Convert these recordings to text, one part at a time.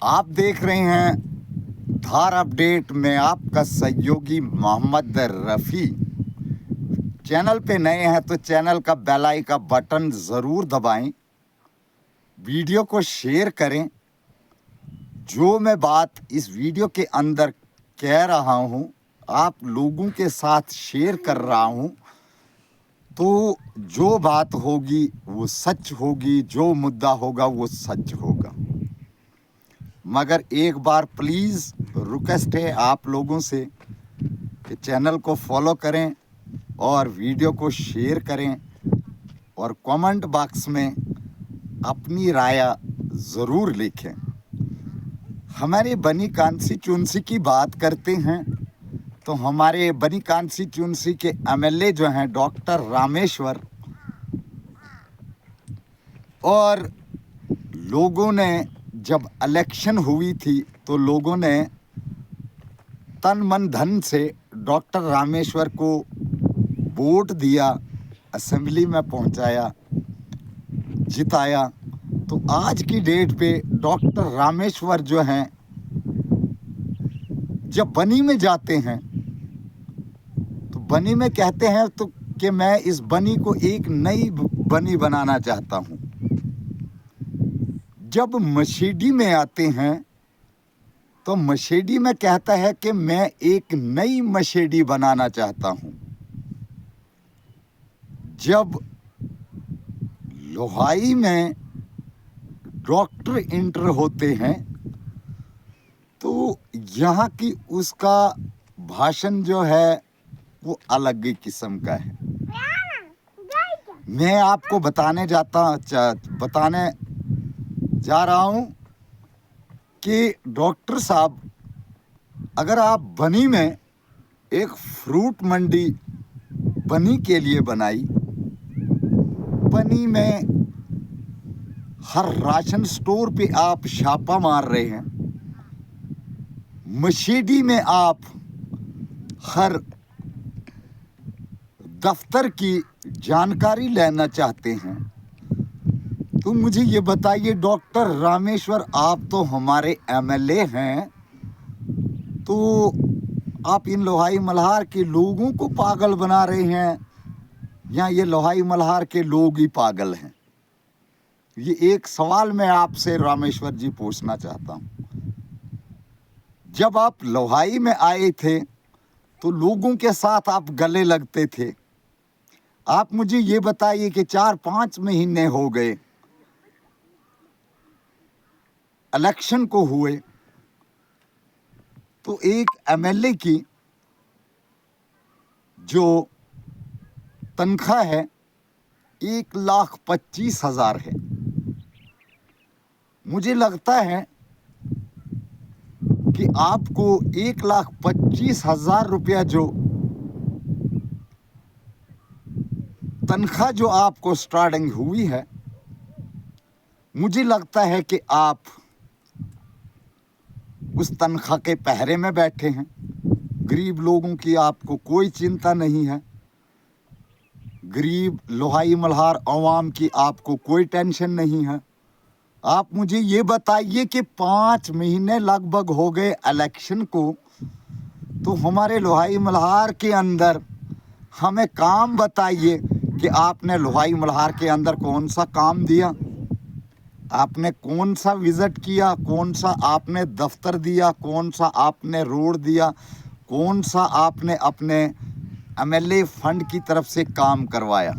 आप देख रहे हैं धार अपडेट में आपका सहयोगी मोहम्मद रफ़ी। चैनल पे नए हैं तो चैनल का बेल आइकन का बटन ज़रूर दबाएं, वीडियो को शेयर करें। जो मैं बात इस वीडियो के अंदर कह रहा हूं आप लोगों के साथ शेयर कर रहा हूं, तो जो बात होगी वो सच होगी, जो मुद्दा होगा वो सच होगा। मगर एक बार प्लीज़ रिक्वेस्ट है आप लोगों से कि चैनल को फॉलो करें और वीडियो को शेयर करें और कमेंट बॉक्स में अपनी राय ज़रूर लिखें। हमारे बनी कॉन्स्टिट्यूंसी की बात करते हैं तो हमारे बनी कॉन्स्टिट्यूंसी के एमएलए जो हैं डॉक्टर रामेश्वर, और लोगों ने जब इलेक्शन हुई थी तो लोगों ने तन मन धन से डॉक्टर रामेश्वर को वोट दिया, असेंबली में पहुंचाया, जिताया। तो आज की डेट पे डॉक्टर रामेश्वर जो हैं जब बनी में जाते हैं तो बनी में कहते हैं तो कि मैं इस बनी को एक नई बनी बनाना चाहता हूं। जब मशीडी में आते हैं तो मशीडी में कहता है कि मैं एक नई मशीडी बनाना चाहता हूं। जब लोहाई में डॉक्टर इंटर होते हैं तो यहाँ की उसका भाषण जो है वो अलग ही किस्म का है। मैं आपको बताने जा रहा हूँ कि डॉक्टर साहब, अगर आप बनी में एक फ्रूट मंडी बनी के लिए बनाई, बनी में हर राशन स्टोर पे आप छापा मार रहे हैं, मशीडी में आप हर दफ्तर की जानकारी लेना चाहते हैं, तो मुझे ये बताइए डॉक्टर रामेश्वर, आप तो हमारे एमएलए हैं, तो आप इन लोहाई मल्हार के लोगों को पागल बना रहे हैं या ये लोहाई मल्हार के लोग ही पागल हैं? ये एक सवाल मैं आपसे रामेश्वर जी पूछना चाहता हूँ। जब आप लोहाई में आए थे तो लोगों के साथ आप गले लगते थे। आप मुझे ये बताइए कि 4-5 महीने हो गए इलेक्शन को हुए, तो एक एमएलए की जो तनख्वाह है 1,25,000 है। मुझे लगता है कि आपको 1,25,000 रुपया जो तनख्वाह जो आपको स्टार्टिंग हुई है, मुझे लगता है कि आप उस तनख्वाह के पहरे में बैठे हैं। गरीब लोगों की आपको कोई चिंता नहीं है, गरीब लोहाई मल्हार अवाम की आपको कोई टेंशन नहीं है। आप मुझे ये बताइए कि 5 महीने लगभग हो गए इलेक्शन को, तो हमारे लोहाई मल्हार के अंदर हमें काम बताइए कि आपने लोहाई मल्हार के अंदर कौन सा काम दिया, आपने कौन सा विजिट किया, कौन सा आपने दफ्तर दिया, कौन सा आपने रोड दिया, कौन सा आपने अपने एमएलए फंड की तरफ से काम करवाया।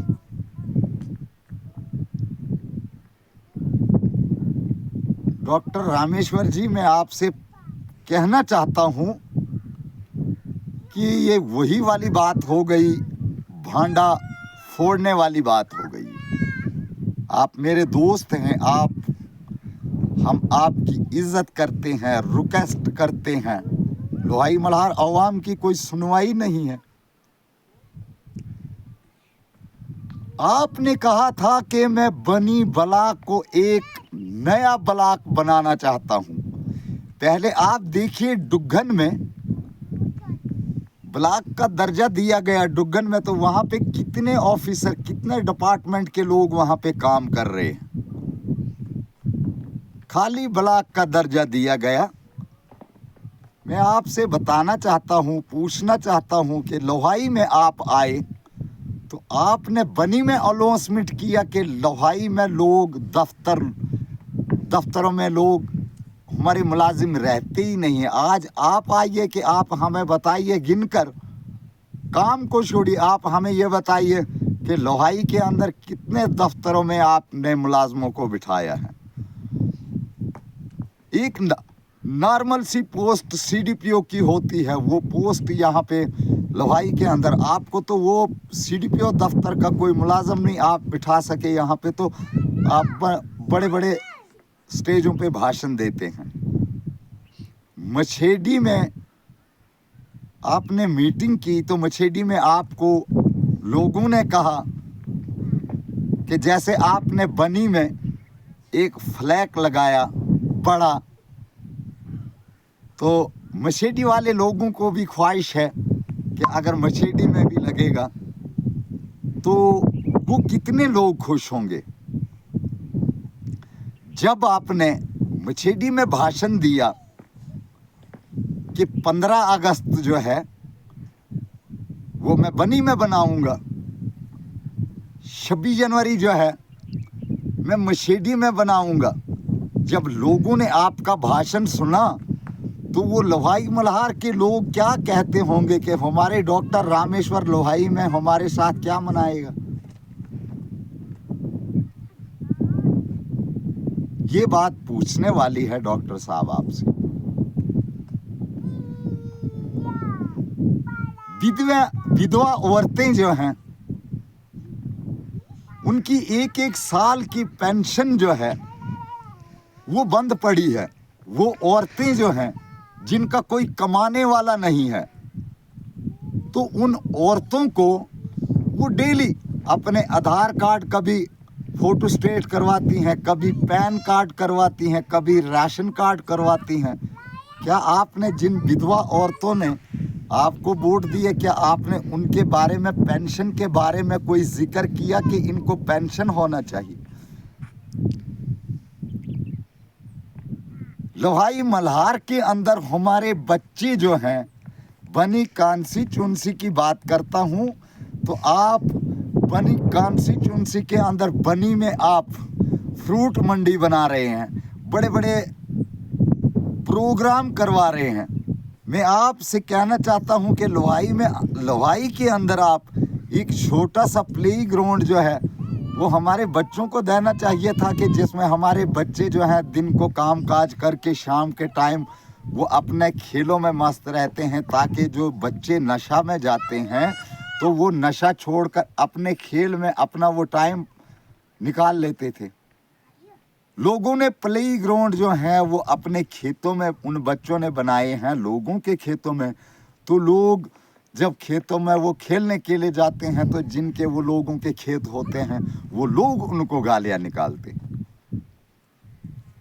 डॉक्टर रामेश्वर जी, मैं आपसे कहना चाहता हूँ कि ये वही वाली बात हो गई, भांडा फोड़ने वाली बात हो गई। आप मेरे दोस्त हैं, हम आपकी इज्जत करते हैं, रिक्वेस्ट करते हैं। लोहाई मल्हार अवाम की कोई सुनवाई नहीं है। आपने कहा था कि मैं बनी ब्लॉक को एक नया ब्लॉक बनाना चाहता हूं। पहले आप देखिए डुग्गन में ब्लॉक का दर्जा दिया गया डुग्गन में, तो वहां पे कितने ऑफिसर, कितने डिपार्टमेंट के लोग वहां पे काम कर रहे हैं। खाली ब्लॉक का दर्जा दिया गया। मैं आपसे बताना चाहता हूँ, पूछना चाहता हूँ कि लोहाई में आप आए तो आपने बनी में अनाउंसमेंट किया कि लोहाई में लोग दफ्तरों में लोग हमारे मुलाजिम रहते ही नहीं है। आज आप आइए कि आप हमें बताइए गिनकर, काम को छोड़िए, आप हमें ये बताइए कि लोहाई के अंदर कितने दफ्तरों में आपने मुलाजमों को बिठाया है। एक नॉर्मल सी पोस्ट सीडीपीओ की होती है, वो पोस्ट यहाँ पे लोहाई के अंदर आपको तो वो सीडीपीओ दफ्तर का कोई मुलाजम नहीं आप बिठा सके यहाँ पे, तो आप बड़े बड़े स्टेजों पे भाषण देते हैं। मछेडी में आपने मीटिंग की तो मछेडी में आपको लोगों ने कहा कि जैसे आपने बनी में एक फ्लैग लगाया बड़ा, तो मछेडी वाले लोगों को भी ख्वाहिश है कि अगर मछेडी में भी लगेगा तो वो कितने लोग खुश होंगे। जब आपने मछेडी में भाषण दिया कि 15 अगस्त जो है वो मैं बनी में बनाऊंगा, 26 जनवरी जो है मैं मछेडी में बनाऊंगा, जब लोगों ने आपका भाषण सुना तो वो लोहाई मल्हार के लोग क्या कहते होंगे कि हमारे डॉक्टर रामेश्वर लोहाई में हमारे साथ क्या मनाएगा। ये बात पूछने वाली है डॉक्टर साहब आपसे। विधवा औरतें जो हैं उनकी एक एक साल की पेंशन जो है वो बंद पड़ी है। वो औरतें जो हैं जिनका कोई कमाने वाला नहीं है, तो उन औरतों को वो डेली अपने आधार कार्ड कभी फोटो स्टेट करवाती हैं, कभी पैन कार्ड करवाती हैं, कभी राशन कार्ड करवाती हैं। क्या आपने जिन विधवा औरतों ने आपको वोट दिए, क्या आपने उनके बारे में, पेंशन के बारे में कोई जिक्र किया कि इनको पेंशन होना चाहिए? लोहाई मल्हार के अंदर हमारे बच्चे जो हैं, बनी कॉन्स्टिट्यूंसी की बात करता हूं, तो आप बनी कॉन्स्टिट्यूंसी के अंदर बनी में आप फ्रूट मंडी बना रहे हैं, बड़े बड़े प्रोग्राम करवा रहे हैं। मैं आपसे कहना चाहता हूं कि लोहाई के अंदर आप एक छोटा सा प्ले ग्राउंड जो है वो हमारे बच्चों को देना चाहिए था कि जिसमें हमारे बच्चे जो हैं दिन को काम काज करके शाम के टाइम वो अपने खेलों में मस्त रहते हैं, ताकि जो बच्चे नशा में जाते हैं तो वो नशा छोड़कर अपने खेल में अपना वो टाइम निकाल लेते थे। लोगों ने प्ले ग्राउंड जो है वो अपने खेतों में उन बच्चों ने बनाए हैं, लोगों के खेतों में। तो लोग जब खेतों में वो खेलने के लिए जाते हैं तो जिनके वो लोगों के खेत होते हैं वो लोग उनको गालियां निकालते हैं।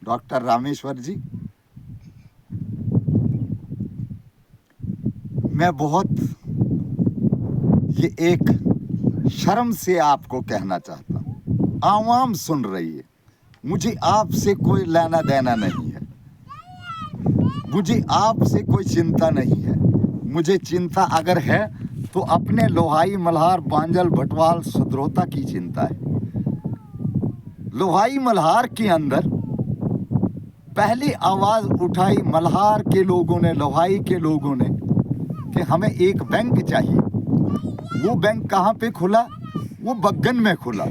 डॉक्टर रामेश्वर जी, मैं बहुत ये एक शर्म से आपको कहना चाहता हूँ, आवाम सुन रही है, मुझे आपसे कोई लेना देना नहीं है, मुझे आपसे कोई चिंता नहीं है। मुझे चिंता अगर है तो अपने लोहाई मल्हार बांजल भटवाल सदरोता की चिंता है। लोहाई मल्हार के अंदर पहली आवाज़ उठाई मल्हार के लोगों ने, लोहाई के लोगों ने, कि हमें एक बैंक चाहिए। वो बैंक कहाँ पे खुला? वो बग्गन में खुला।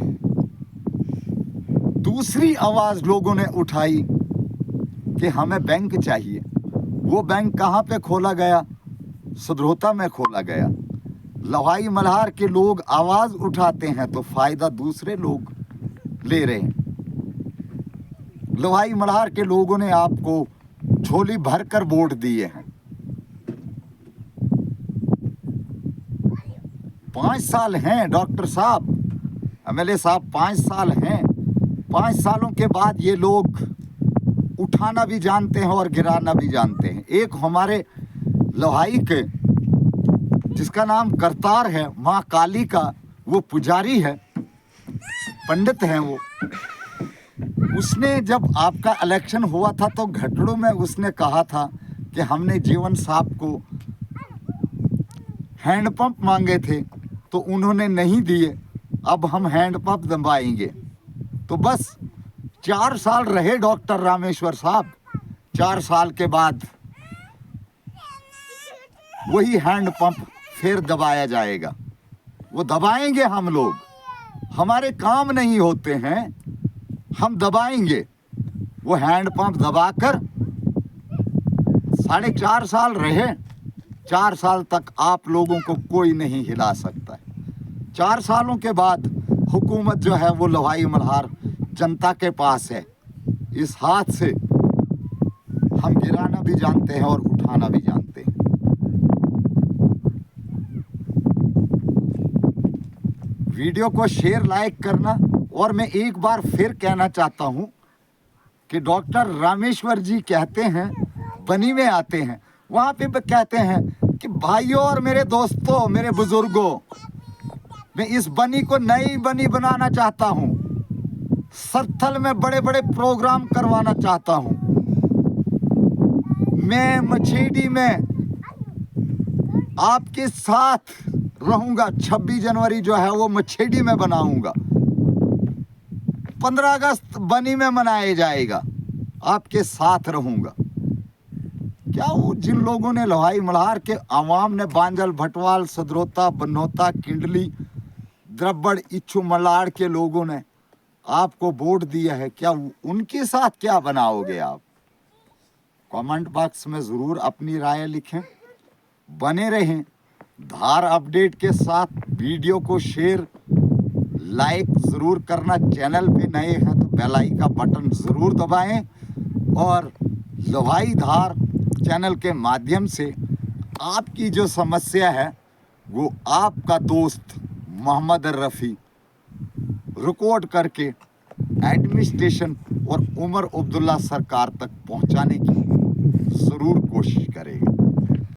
दूसरी आवाज़ लोगों ने उठाई कि हमें बैंक चाहिए। वो बैंक कहाँ पे खोला गया? सदरोता में खोला गया। लोहाई मल्हार के लोग आवाज़ उठाते हैं तो फ़ायदा दूसरे लोग ले रहे हैं। लोहाई मल्हार के लोगों ने आपको झोली भर कर वोट दिए हैं। 5 साल हैं डॉक्टर साहब, एमएलए साहब, 5 साल हैं। 5 सालों के बाद ये लोग उठाना भी जानते हैं और गिराना भी जानते हैं। एक हमारे लोहाई के जिसका नाम करतार है, माँ काली का वो पुजारी है, पंडित हैं वो, उसने जब आपका इलेक्शन हुआ था तो घटड़ों में उसने कहा था कि हमने जीवन साहब को हैंडपंप मांगे थे तो उन्होंने नहीं दिए, अब हम हैंडपंप दबाएंगे। तो बस 4 साल रहे डॉक्टर रामेश्वर साहब, 4 साल के बाद वही हैंडपंप फिर दबाया जाएगा। वो दबाएंगे हम लोग, हमारे काम नहीं होते हैं, हम दबाएंगे। वो हैंडपंप दबाकर 4.5 साल रहे, 4 साल तक आप लोगों को कोई नहीं हिला सकता है। 4 सालों के बाद हुकूमत जो है वो लोहाई मल्हार जनता के पास है। इस हाथ से हम गिराना भी जानते हैं और उठाना भी जानते हैं। वीडियो को शेयर लाइक करना। और मैं एक बार फिर कहना चाहता हूं कि डॉक्टर रामेश्वर जी कहते हैं, बनी में आते हैं, वहां पे कहते हैं कि भाइयों और मेरे दोस्तों, मेरे बुजुर्गों, मैं इस बनी को नई बनी बनाना चाहता हूं, सरथल में बड़े बड़े प्रोग्राम करवाना चाहता हूं। मैं मछेडी में आपके साथ रहूंगा। 26 जनवरी जो है वो मछेडी में बनाऊंगा। 15 अगस्त बनी में मनाया जाएगा, आपके साथ रहूंगा। क्या वो जिन लोगों ने लोहाई मल्हार के आवाम ने बांजल, भटवाल, सदरोता, बनोता, किंडली, द्रबड़, इच्छू, मलाड़ के लोगों ने आपको वोट दिया है, क्या उनके साथ क्या बनाओगे आप? कमेंट बॉक्स में ज़रूर अपनी राय लिखें। बने रहें धार अपडेट के साथ। वीडियो को शेयर लाइक ज़रूर करना। चैनल पे नए हैं तो बेल आइकन का बटन ज़रूर दबाएं। और लोहाई धार चैनल के माध्यम से आपकी जो समस्या है वो आपका दोस्त मोहम्मद रफ़ी रिकॉर्ड करके एडमिनिस्ट्रेशन और उमर अब्दुल्ला सरकार तक पहुंचाने की ज़रूर कोशिश करेगा।